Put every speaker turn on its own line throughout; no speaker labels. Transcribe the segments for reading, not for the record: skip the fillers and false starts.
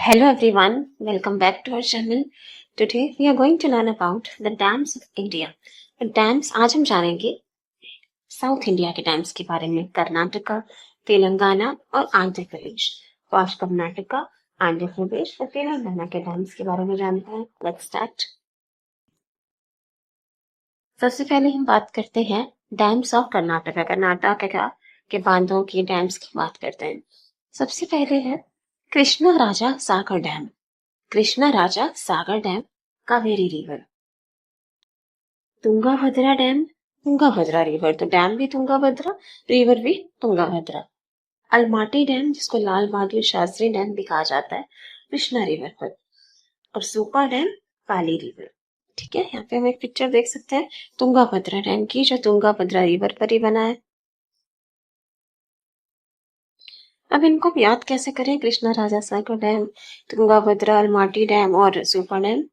Hello everyone, welcome back to our channel. Today we are going to learn about the dams of India. Dams आज हम जानेंगे south India के dams के बारे में, कर्नाटका, तेलंगाना और आंध्र प्रदेश। तो आज कर्नाटका, आंध्र प्रदेश और तेलंगाना के डैम्स के बारे में जानते हैं। Let's start. सबसे पहले हम बात करते हैं डैम्स ऑफ कर्नाटका। कर्नाटका के बांधों की डैम्स की बात करते हैं। सबसे पहले है Krishna Raja Sagar dam. Krishna Raja Sagar dam, Kaveri river. Tungabhadra dam, Tungabhadra river, तो डैम भी तुंगाभद्रा, रिवर भी तुंगाभद्रा। अलमाटी डैम, जिसको लाल बहादुर शास्त्री डैम भी कहा जाता है, कृष्णा रिवर पर। और सुपा डैम, काली रिवर। ठीक है, यहाँ पे हम एक पिक्चर देख सकते हैं तुंगाभद्रा डैम की, जो तुंगाभद्रा रिवर पर ही बना है। अब इनको याद कैसे करें? Krishna Raja Sagar dam, Tungabhadra, Almaty dam और सुपा डैम।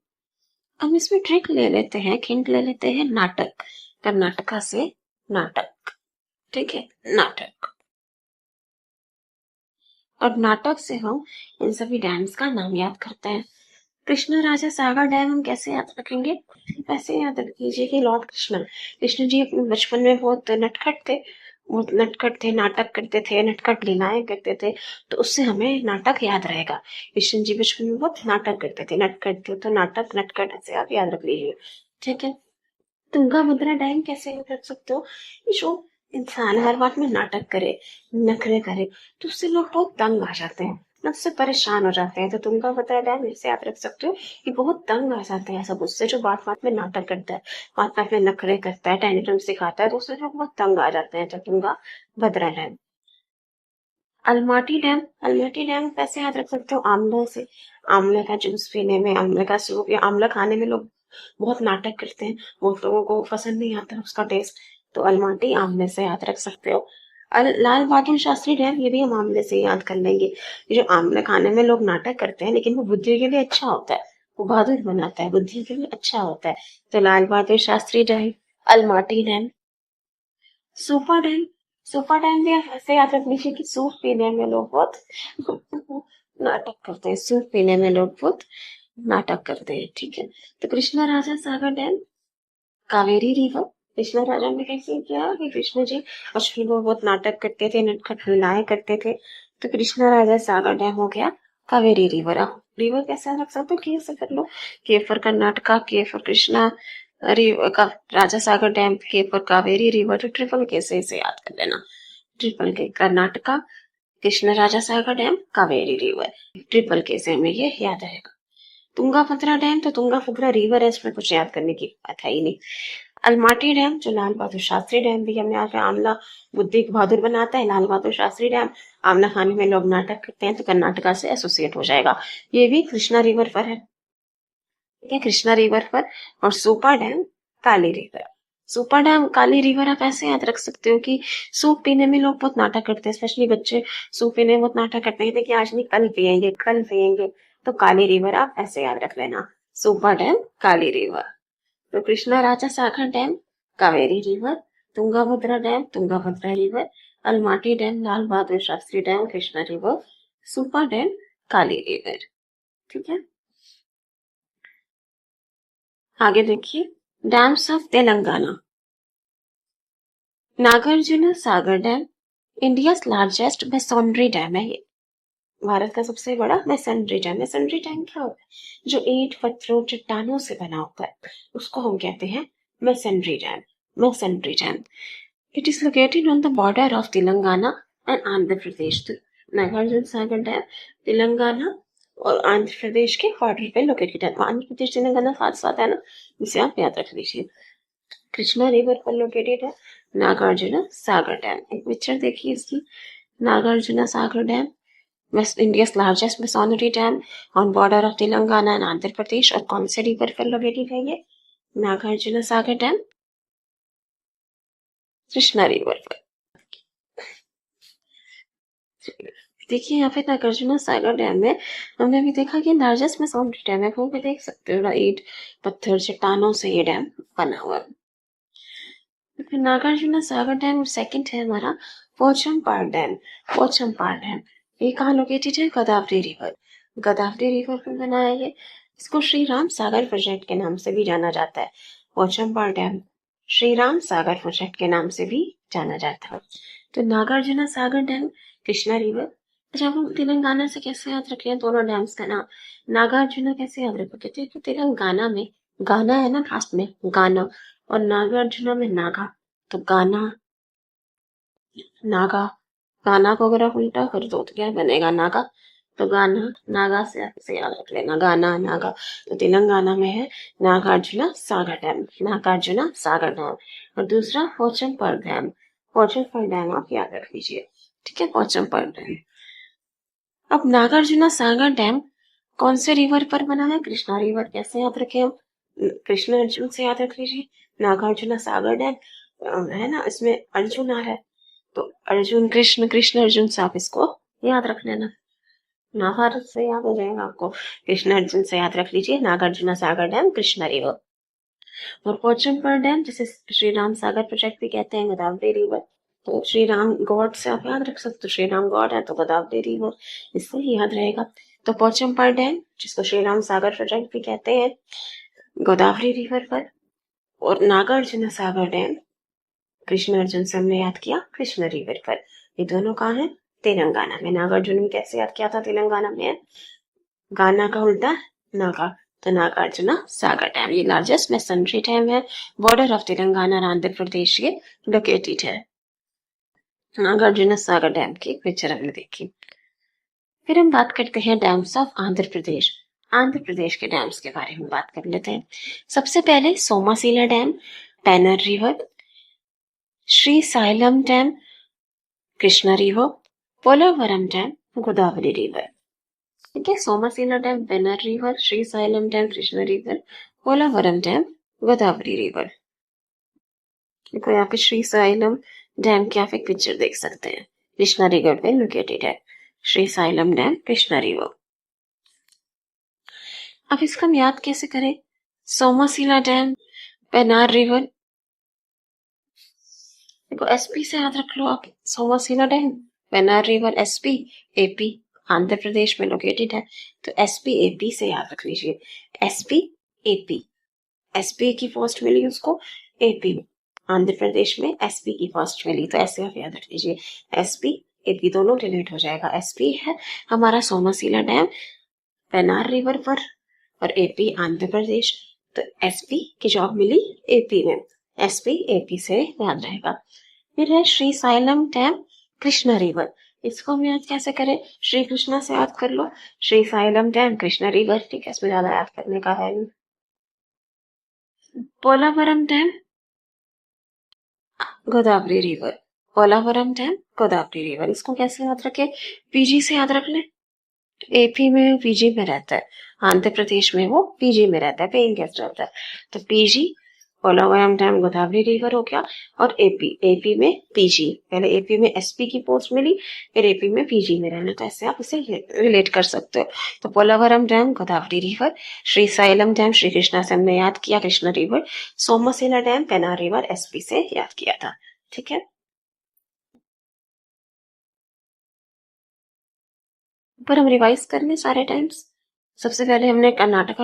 हम इसमें ट्रिक ले लेते हैं, हिंट ले लेते हैं, नाटक। कर्नाटका से नाटक, ठीक है, नाटक। और नाटक से हम इन सभी डैम्स का नाम याद करते हैं। कृष्ण राजा सागर डैम हम कैसे याद रखेंगे? ऐसे याद रख लीजिए कि लॉर्ड कृष्ण, कृष्ण जी अपने बचपन में बहुत नटखट थे, बहुत नटखट थे, नाटक करते थे, नटखट लीलाएं करते थे, तो उससे हमें नाटक याद रहेगा। कृष्ण जी बचपन में बहुत नाटक करते थे, नटखट थे, तो नाटक, नटखट ऐसे आप याद रख लीजिए। ठीक है। तुंगाभद्रा डैम कैसे याद रख सकते हो? जो इंसान हर बात में नाटक करे, नखरे करे, तो उससे लोग बहुत तंग आ जाते हैं, ना उससे परेशान हो जाते हैं। तो तुंगाभद्रा डैम ऐसे याद रख सकते हो कि बहुत तंग आ जाते हैं सब उससे, जो बात बात में नाटक करता है, बात बात में नखरे करता है, टेंट्रम सिखाता है, तो उससे लोग बहुत तंग आ जाते हैं। तो तुंगाभद्रा डैम। अलमाटी डैम कैसे याद रख सकते हो? आंवले से, आंवले का जूस पीने में, आंवले का सूप या आंवला खाने में लोग बहुत नाटक करते हैं, बहुत लोगों को पसंद नहीं आता उसका टेस्ट, तो अलमाटी आंवले से याद रख सकते हो। लाल बहादुर शास्त्री डैम, ये भी हम आंवले से याद कर लेंगे। ये जो आंवले खाने में लोग नाटक करते हैं, लेकिन वो बुद्धि के लिए अच्छा होता है, वो बहादुर बनाता है, बुद्धि के लिए अच्छा होता है। तो Lal Bahadur Shastri dam, Almatti dam. Supa dam, Supa dam भी आप ऐसे याद रख लीजिए कि सूप पीने में लोग बहुत नाटक करते हैं, सूप पीने में लोग बहुत नाटक करते हैं। ठीक है। तो कृष्णा राजा सागर डैम, कावेरी रिवर। कृष्णा राजा ने कैसे किया कि कृष्ण जी बचपन में बहुत नाटक करते थे, नटखट लीलाएं करते थे, तो कृष्णा राजा सागर डैम हो गया कावेरी रिवर। आप रिवर कैसे रख सकते हो? के से कर लो, के फॉर कर्नाटका, के फॉर कृष्णा रिवर का, राजा सागर डैम, के फॉर कावेरी रिवर, तो ट्रिपल के से इसे याद कर लेना। ट्रिपल के, कर्नाटका, कृष्ण राजा Sagar dam, Kaveri river, triple के से हमें ये याद रहेगा। तुंगाभद्रा डैम, तो तुंगाभद्रा रिवर है, इसमें कुछ याद करने की बात है ही नहीं। अलमाटी डैम, जो लाल बहादुर शास्त्री डैम भी हमने यहाँ पे, आंवला बुद्धि को बहादुर बनाता है, लाल बहादुर शास्त्री डैम, आंवला खाने में लोग नाटक करते हैं, तो कर्नाटका से एसोसिएट हो जाएगा। ये भी कृष्णा रिवर पर है, ठीक है, कृष्णा रिवर पर। और सुपा dam, Kali river. Supa dam, Kali river आप ऐसे याद रख सकते हो कि सूप पीने में लोग बहुत नाटक करते हैं, स्पेशली बच्चे सूप पीने में बहुत नाटक करते हैं कि आज नहीं कल पियेंगे, कल पियेंगे, तो काली रिवर आप ऐसे याद रख लेना, सुपा डैम, काली रिवर। तो Krishna Raja Sagar dam, Kaveri river. Tungabhadra dam, Tungabhadra river. Almatti dam, Lal Bahadur Shastri dam, Krishna river. Supa dam, Kali river. ठीक है। आगे देखिए, dams of Telangana. Nagarjuna Sagar dam, India largest masonry dam है ये, भारत का सबसे बड़ा मेसनरी डैम। मेसनरी डैम क्या होता है? जो ईंट, पत्थरों, चट्टानों से बना होता है, उसको हम कहते हैं masonry dam. Masonry dam. It is located on the border of Telangana and Andhra Pradesh. तो नागार्जुन सागर डैम तेलंगाना और आंध्र प्रदेश के बॉर्डर पे लोकेटेड है। आंध्र प्रदेश तेलंगाना साथ साथ है ना, जिसे आप याद रख लीजिए। कृष्णा रिवर पर लोकेटेड है नागार्जुन सागर डैम। एक पिक्चर देखिए इसकी, Nagarjuna Sagar dam, west India largest masonry dam on border of Telangana and Andhra Pradesh. और कौन से रिवर पर लोकेटेड है ये? नागार्जुन सागर डैम, कृष्णा रिवर पर। देखिए यहाँ पे नागार्जुन सागर डैम में हमने अभी देखा कि लार्जेस्ट मेसोनरी डैम है, वो भी देख सकते हो, ईंट, पत्थर, चट्टानों से ये डैम बना हुआ है। फिर नागार्जुन सागर डैम। सेकंड है हमारा पोचमपाड़ डैम। पोचमपाड़ डैम, ये कहाँ लोकेटेड है? गोदावरी रिवर। गोदावरी रिवर पर बना है ये। इसको श्री राम सागर प्रोजेक्ट के नाम से भी जाना जाता है। पोचमपल्ली डैम श्री राम सागर प्रोजेक्ट के नाम से भी जाना जाता है। तो नागार्जुना सागर डैम, कृष्णा रिवर। अच्छा, हम तेलंगाना से कैसे याद रख हैं दोनों डैम्स का नाम? नागार्जुना कैसे याद रखोगे? तो तेलंगाना में गाना है ना लास्ट में, गाना, और नागार्जुना में नागा, तो गाना, नागा, गाना को अगर आप उल्टा कर दो तो क्या बनेगा? नागा। तो गाना, नागा से याद रख लेना, गाना नागा। तो तेलंगाना में है नागार्जुना सागर डैम, नागार्जुना सागर डैम। और दूसरा पोचमपल्ली डैम, पोचमपल्ली डैम आप याद रख लीजिए, ठीक है, पोचमपल्ली डैम। अब नागार्जुना सागर डैम कौन से रिवर पर बना है? कृष्णा रिवर। कैसे याद रखें हम? कृष्ण अर्जुन से याद रख लीजिए। नागार्जुना सागर डैम है ना, इसमें अर्जुन आ रहा है, तो अर्जुन कृष्ण, कृष्ण अर्जुन से आप इसको याद रख लेना। महाभारत से याद हो जाएगा आपको। कृष्ण अर्जुन से याद रख लीजिए नागार्जुना सागर डैम, कृष्णा रिवर। और पोचमपल्ली डैम जिसे श्री राम सागर प्रोजेक्ट भी कहते हैं, गोदावरी रिवर। तो श्री राम गॉड से आप याद रख सकते हो, श्री राम गॉड है तो गोदावरी रिवर, इससे ही याद रहेगा। तो पोचमपल्ली डैम जिसको श्री राम सागर प्रोजेक्ट भी कहते हैं, गोदावरी रिवर पर। और नागार्जुना सागर डैम कृष्ण अर्जुन से हमने याद किया, कृष्ण रिवर पर। ये दोनों कहाँ है? तेलंगाना में। नागार्जुन में कैसे याद किया था? तेलंगाना में गाना का उल्टा नागा, तो नागार्जुना सागर डैम ये लार्जेस्ट मैसनरी डैम है, बॉर्डर ऑफ तेलंगाना और आंध्र प्रदेश ये लोकेटेड है। नागार्जुना सागर डैम की पिक्चर हमने देखी। फिर हम बात करते हैं डैम्स ऑफ आंध्र प्रदेश। आंध्र प्रदेश के डैम्स के बारे में बात कर लेते हैं। सबसे पहले Somasila dam, Penner river, Srisailam dam, Krishna river, Polavaram dam, Godavari river. ठीक है, Somasila dam, Penner river, Srisailam dam, Krishna river, Polavaram dam, Godavari river. देखो यहाँ पे श्री साइलम डैम की आप एक पिक्चर देख सकते हैं, कृष्णा रिवर पे लोकेटेड है Srisailam dam, Krishna river. अब इसका हम याद कैसे करें? सोमासीला डैम, पेनार रिवर, देखो एसपी से याद रख लो आप। Somasila dam, Penner river, SP, AP, Andhra Pradesh में लोकेटेड है, तो एसपी एपी से याद रख लीजिए। एसपी एपी, एसपी की पोस्ट मिली उसको एपी में, आंध्र प्रदेश में एसपी की पोस्ट मिली, तो ऐसे आप याद रख लीजिए। एसपी एपी दोनों रिलेट हो जाएगा। एसपी है हमारा सोमासीला डैम पेनार रिवर पर, और एपी आंध्र प्रदेश, तो एसपी की जॉब मिली एपी में, एसपी एपी से याद रहेगा। फिर है Srisailam dam, Krishna river. इसको हम याद कैसे करें? श्री कृष्णा से याद कर लो, Srisailam dam, Krishna river, ठीक है, इसमें ज्यादा याद करने का है नहीं। Polavaram dam, Godavari river, Polavaram dam, Godavari river, इसको कैसे याद रखें? पीजी से याद रख ले। एपी में पीजी में रहता है, आंध्र प्रदेश में वो पीजी में रहता है, पेइंग गेस्ट रहता है, तो PG, Polavaram dam, Godavari river हो गया। और एपी, एपी में पीजी, पहले एपी में एसपी की पोस्ट मिली, फिर एपी में पीजी में रहना, तो ऐसे आप इसे रिलेट कर सकते हो। तो Polavaram dam, Godavari river, Srisailam dam, Shri Krishna से हमने याद किया, Krishna river, Somasila dam, Penner river, SP से याद किया था, ठीक है। पर हम रिवाइज कर लें सारे टाइम्स। सबसे पहले हमने कर्नाटक